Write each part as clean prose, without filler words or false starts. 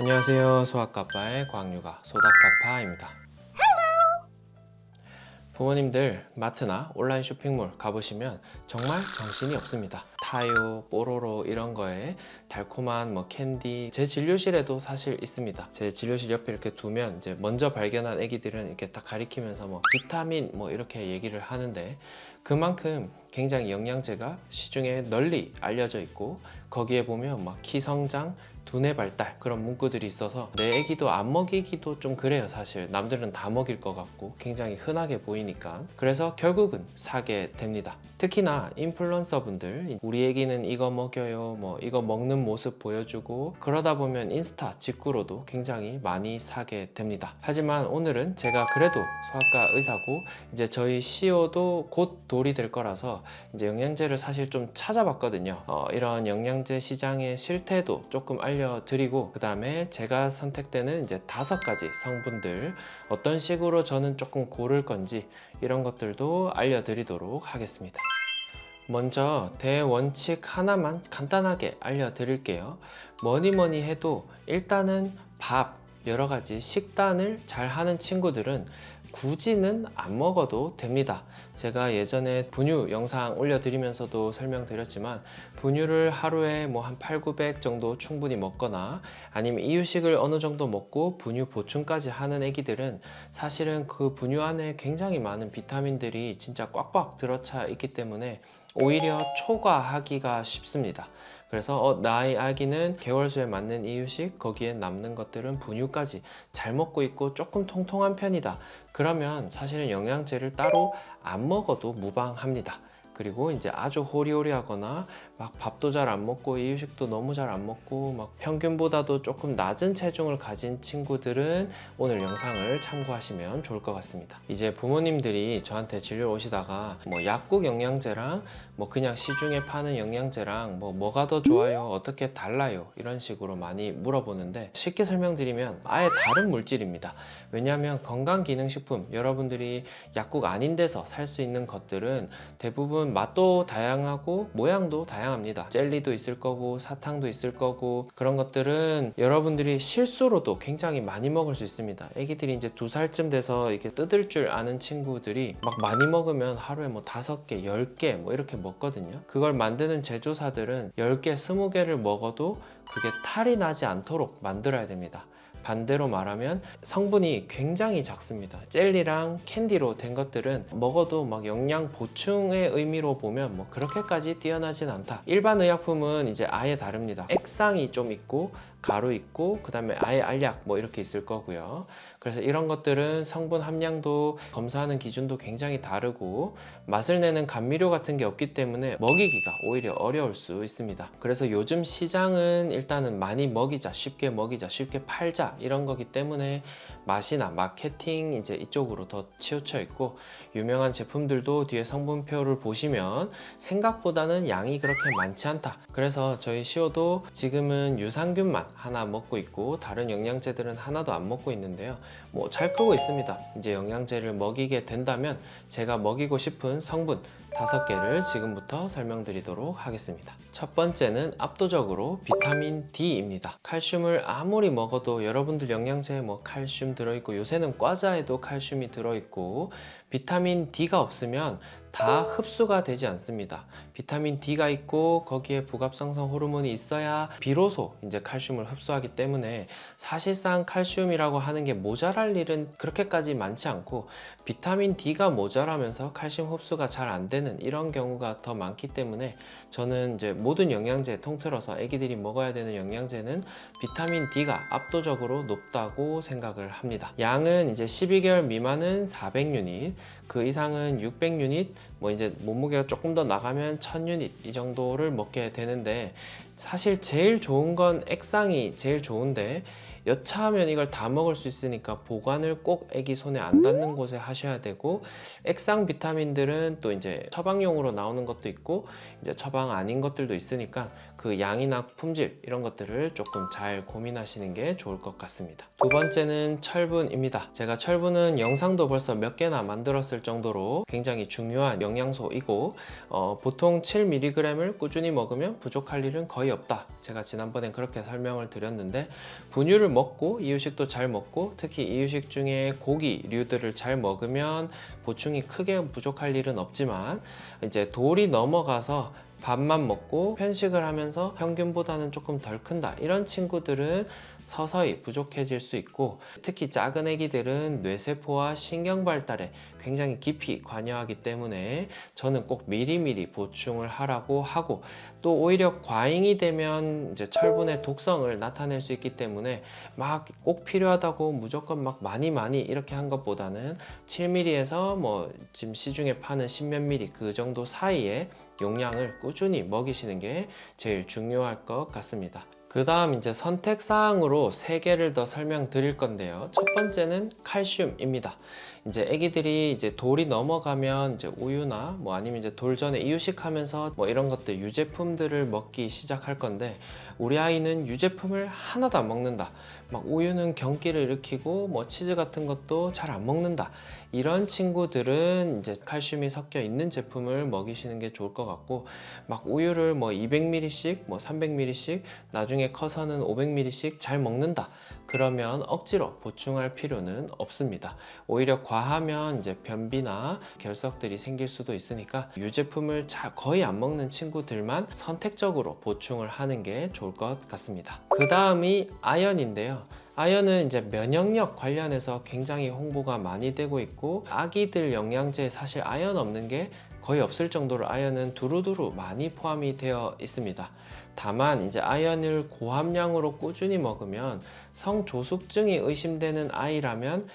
안녕하세요. 소아과빠의 광유가 소닥파파입니다. 부모님들 마트나 온라인 쇼핑몰 가보시면 정말 정신이 없습니다. 타요, 뽀로로 이런 거에 달콤한 캔디, 제 진료실에도 사실 있습니다. 제 진료실 옆에 이렇게 두면 이제 먼저 발견한 애기들은 이렇게 딱 가리키면서 비타민 이렇게 얘기를 하는데, 그만큼 굉장히 영양제가 시중에 널리 알려져 있고, 거기에 보면 키 성장, 두뇌 발달 그런 문구들이 있어서 내 애기도 안 먹이기도 좀 그래요. 사실 남들은 다 먹일 것 같고 굉장히 흔하게 보이니까. 그래서 결국은 사게 됩니다. 특히나 인플루언서 분들, 우리 애기는 이거 먹여요, 이거 먹는 모습 보여주고, 그러다 보면 인스타 직구로도 굉장히 많이 사게 됩니다. 하지만 오늘은 제가 그래도 소아과 의사고 이제 저희 CEO도 곧 돌이 될 거라서 이제 영양제를 사실 좀 찾아봤거든요. 이런 영양제 시장의 실태도 조금 알려드리고, 그 다음에 제가 선택되는 이제 5가지 성분들 어떤 식으로 저는 조금 고를 건지 이런 것들도 알려드리도록 하겠습니다. 먼저 대원칙 하나만 간단하게 알려드릴게요. 뭐니 해도 일단은 밥, 여러 가지 식단을 잘 하는 친구들은 굳이는 안 먹어도 됩니다. 제가 예전에 분유 영상 올려드리면서도 설명드렸지만, 분유를 하루에 한 8, 900 정도 충분히 먹거나 아니면 이유식을 어느 정도 먹고 분유 보충까지 하는 애기들은 사실은 그 분유 안에 굉장히 많은 비타민들이 진짜 꽉꽉 들어차 있기 때문에 오히려 초과하기가 쉽습니다. 그래서 나의 아기는 개월수에 맞는 이유식, 거기에 남는 것들은 분유까지 잘 먹고 있고 조금 통통한 편이다. 그러면 사실은 영양제를 따로 안 먹어도 무방합니다. 그리고 이제 아주 호리호리하거나 밥도 잘 안 먹고 이유식도 너무 잘 안 먹고 평균보다도 조금 낮은 체중을 가진 친구들은 오늘 영상을 참고하시면 좋을 것 같습니다. 이제 부모님들이 저한테 진료 오시다가 약국 영양제랑 그냥 시중에 파는 영양제랑 뭐가 더 좋아요? 어떻게 달라요? 이런 식으로 많이 물어보는데, 쉽게 설명드리면 아예 다른 물질입니다. 왜냐하면 건강기능식품, 여러분들이 약국 아닌 데서 살 수 있는 것들은 대부분 맛도 다양하고 모양도 다양합니다. 젤리도 있을 거고 사탕도 있을 거고, 그런 것들은 여러분들이 실수로도 굉장히 많이 먹을 수 있습니다. 애기들이 이제 2살쯤 돼서 이렇게 뜯을 줄 아는 친구들이 많이 먹으면 하루에 5개, 10개 이렇게 먹거든요. 그걸 만드는 제조사들은 10개, 20개를 먹어도 그게 탈이 나지 않도록 만들어야 됩니다. 반대로 말하면 성분이 굉장히 작습니다. 젤리랑 캔디로 된 것들은 먹어도 영양 보충의 의미로 보면 그렇게까지 뛰어나진 않다. 일반 의약품은 이제 아예 다릅니다. 액상이 좀 있고 가루 있고 그 다음에 아예 알약 이렇게 있을 거고요. 그래서 이런 것들은 성분 함량도 검사하는 기준도 굉장히 다르고 맛을 내는 감미료 같은 게 없기 때문에 먹이기가 오히려 어려울 수 있습니다. 그래서 요즘 시장은 일단은 많이 먹이자, 쉽게 먹이자, 쉽게 팔자 이런 거기 때문에 맛이나 마케팅 이제 이쪽으로 더 치우쳐 있고, 유명한 제품들도 뒤에 성분표를 보시면 생각보다는 양이 그렇게 많지 않다. 그래서 저희 시오도 지금은 유산균만 하나 먹고 있고 다른 영양제들은 하나도 안 먹고 있는데요. 잘 크고 있습니다. 이제 영양제를 먹이게 된다면 제가 먹이고 싶은 성분 5개를 지금부터 설명드리도록 하겠습니다. 첫 번째는 압도적으로 비타민 D입니다. 칼슘을 아무리 먹어도 여러분들 영양제에 칼슘 들어있고, 요새는 과자에도 칼슘이 들어있고, 비타민 D가 없으면 다 흡수가 되지 않습니다. 비타민 D가 있고 거기에 부갑상선 호르몬이 있어야 비로소 이제 칼슘을 흡수하기 때문에 사실상 칼슘이라고 하는 게 모자랄 일은 그렇게까지 많지 않고, 비타민 D가 모자라면서 칼슘 흡수가 잘 안 되는 이런 경우가 더 많기 때문에 저는 이제 모든 영양제 통틀어서 애기들이 먹어야 되는 영양제는 비타민 D가 압도적으로 높다고 생각을 합니다. 양은 이제 12개월 미만은 400유닛, 그 이상은 600유닛, 이제 몸무게가 조금 더 나가면 1000유닛 이 정도를 먹게 되는데, 사실 제일 좋은 건 액상이 제일 좋은데 여차하면 이걸 다 먹을 수 있으니까 보관을 꼭 애기 손에 안 닿는 곳에 하셔야 되고, 액상 비타민들은 또 이제 처방용으로 나오는 것도 있고 이제 처방 아닌 것들도 있으니까 그 양이나 품질 이런 것들을 조금 잘 고민하시는 게 좋을 것 같습니다. 두 번째는 철분입니다. 제가 철분은 영상도 벌써 몇 개나 만들었을 정도로 굉장히 중요한 영양소이고, 보통 7mg을 꾸준히 먹으면 부족할 일은 거의 없다. 제가 지난번에 그렇게 설명을 드렸는데, 분유를 먹고 이유식도 잘 먹고 특히 이유식 중에 고기류들을 잘 먹으면 보충이 크게 부족할 일은 없지만 이제 돌이 넘어가서 밥만 먹고 편식을 하면서 평균보다는 조금 덜 큰다 이런 친구들은 서서히 부족해질 수 있고 특히 작은 애기들은 뇌세포와 신경 발달에 굉장히 깊이 관여하기 때문에 저는 꼭 미리미리 보충을 하라고 하고 또 오히려 과잉이 되면 이제 철분의 독성을 나타낼 수 있기 때문에 막 꼭 필요하다고 무조건 막 많이 이렇게 한 것보다는 7mm에서 뭐 지금 시중에 파는 10몇 mm 그 정도 사이에 용량을 꾸준히 먹이시는 게 제일 중요할 것 같습니다. 그 다음 이제 선택 사항으로 3개를 더 설명드릴 건데요. 첫 번째는 칼슘입니다. 이제 애기들이 이제 돌이 넘어가면 이제 우유나 뭐 아니면 이제 돌 전에 이유식 하면서 뭐 이런 것들 유제품들을 먹기 시작할 건데 우리 아이는 유제품을 하나도 안 먹는다. 막 우유는 경기를 일으키고 뭐 치즈 같은 것도 잘 안 먹는다. 이런 친구들은 이제 칼슘이 섞여 있는 제품을 먹이시는 게 좋을 것 같고 막 우유를 뭐 200ml씩 뭐 300ml씩 나중에 커서는 500ml씩 잘 먹는다. 그러면 억지로 보충할 필요는 없습니다. 오히려 과하면 이제 변비나 결석들이 생길 수도 있으니까 유제품을 거의 안 먹는 친구들만 선택적으로 보충을 하는 게 좋을 것 같습니다. 그 다음이 아연인데요. 아연은 이제 면역력 관련해서 굉장히 홍보가 많이 되고 있고 아기들 영양제에 사실 아연 없는 게 거의 없을 정도로 아연은 두루두루 많이 포함이 되어 있습니다. 다만 이제 아연을 고함량으로 꾸준히 먹으면 성조숙증이 의심되는 아이라면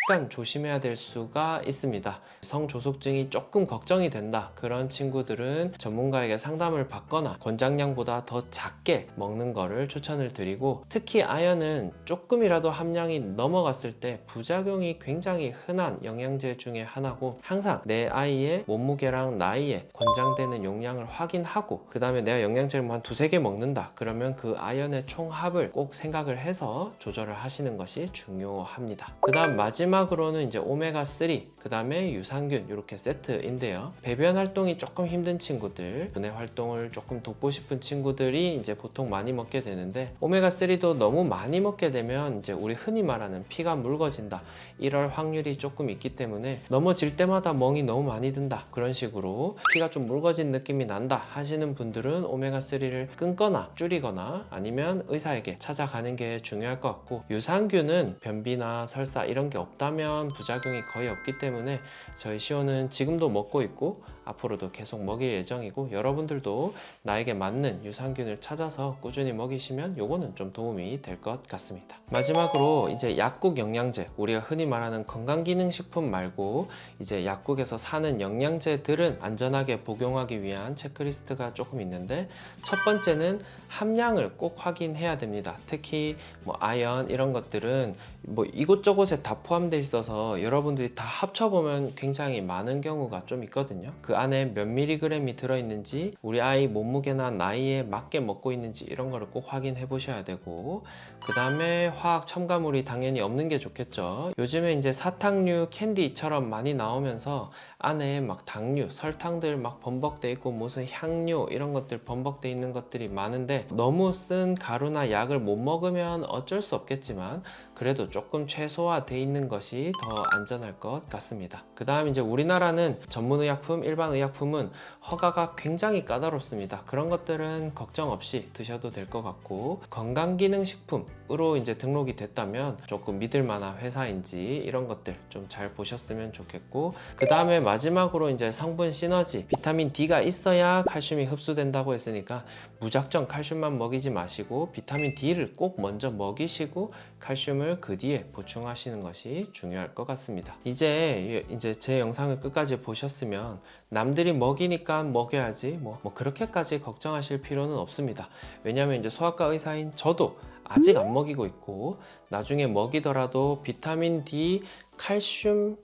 약간 조심해야 될 수가 있습니다. 성조숙증이 조금 걱정이 된다 그런 친구들은 전문가에게 상담을 받거나 권장량보다 더 작게 먹는 거를 추천을 드리고 특히 아연은 조금이라도 함량이 넘어갔을 때 부작용이 굉장히 흔한 영양제 중에 하나고 항상 내 아이의 몸무게랑 나이에 권장되는 용량을 확인하고 그 다음에 내가 영양제를 뭐 한 두세 개 먹는다 그러면 그 아연의 총합을 꼭 생각을 해서 조절을 하시는 것이 중요합니다. 그 다음 마지막으로는 이제 오메가3 그 다음에 유산균 이렇게 세트인데요. 배변 활동이 조금 힘든 친구들 두뇌 활동을 조금 돕고 싶은 친구들이 이제 보통 많이 먹게 되는데 오메가3도 너무 많이 먹게 되면 이제 우리 흔히 말하는 피가 묽어진다 이럴 확률이 조금 있기 때문에 넘어질 때마다 멍이 너무 많이 든다 그런 식으로 피가 좀 묽어진 느낌이 난다 하시는 분들은 오메가3를 끊거나 줄이거나 아니면 의사에게 찾아가는 게 중요할 것 같고 유산균은 변비나 설사 이런 게 없다면 부작용이 거의 없기 때문에 저희 시오는 지금도 먹고 있고 앞으로도 계속 먹일 예정이고 여러분들도 나에게 맞는 유산균을 찾아서 꾸준히 먹이시면 요거는 좀 도움이 될 것 같습니다. 마지막으로 이제 약국 영양제 우리가 흔히 말하는 건강기능식품 말고 이제 약국에서 사는 영양제들은 안전하게 복용하기 위한 체크리스트가 조금 있는데 첫 번째는 함량을 꼭 확인해야 됩니다. 특히 뭐 아연 이런 것들은 뭐 이곳저곳에 다 포함되어 있어서 여러분들이 다 합쳐보면 굉장히 많은 경우가 좀 있거든요. 그 안에 몇 미리그램이 들어있는지 우리 아이 몸무게나 나이에 맞게 먹고 있는지 이런 거를 꼭 확인해 보셔야 되고 그 다음에 화학 첨가물이 당연히 없는 게 좋겠죠. 요즘에 이제 사탕류 캔디처럼 많이 나오면서 안에 막 당류, 설탕들 막 범벅돼 있고 무슨 향료 이런 것들 범벅돼 있는 것들이 많은데 너무 쓴 가루나 약을 못 먹으면 어쩔 수 없겠지만 그래도 조금 최소화돼 있는 것이 더 안전할 것 같습니다. 그 다음 이제 우리나라는 전문의약품, 일반의약품은 허가가 굉장히 까다롭습니다. 그런 것들은 걱정 없이 드셔도 될 것 같고 건강기능식품으로 이제 등록이 됐다면 조금 믿을 만한 회사인지 이런 것들 좀 잘 보셨으면 좋겠고 그 다음에 마지막으로 이제 성분 시너지 비타민 D가 있어야 칼슘이 흡수된다고 했으니까 무작정 칼슘만 먹이지 마시고 비타민 D를 꼭 먼저 먹이시고 칼슘을 그 뒤에 보충하시는 것이 중요할 것 같습니다. 이제 제 영상을 끝까지 보셨으면 남들이 먹이니까 먹여야지 뭐 그렇게까지 걱정하실 필요는 없습니다. 왜냐하면 이제 소아과 의사인 저도 아직 안 먹이고 있고 나중에 먹이더라도 비타민 D, 칼슘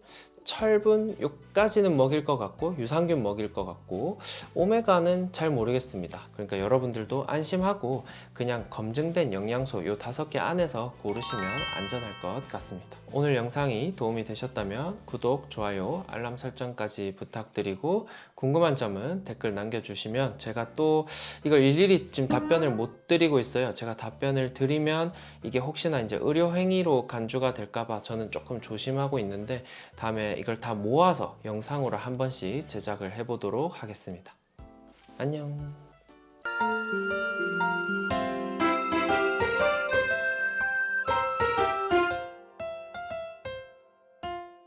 철분 요까지는 먹일 것 같고 유산균 먹일 것 같고 오메가는 잘 모르겠습니다. 그러니까 여러분들도 안심하고 그냥 검증된 영양소 요 5개 안에서 고르시면 안전할 것 같습니다. 오늘 영상이 도움이 되셨다면 구독, 좋아요, 알람 설정까지 부탁드리고 궁금한 점은 댓글 남겨주시면 제가 또 이걸 일일이 지금 답변을 못 드리고 있어요. 제가 답변을 드리면 이게 혹시나 이제 의료행위로 간주가 될까봐 저는 조금 조심하고 있는데 다음에 이걸 다 모아서 영상으로 한 번씩 제작을 해보도록 하겠습니다. 안녕.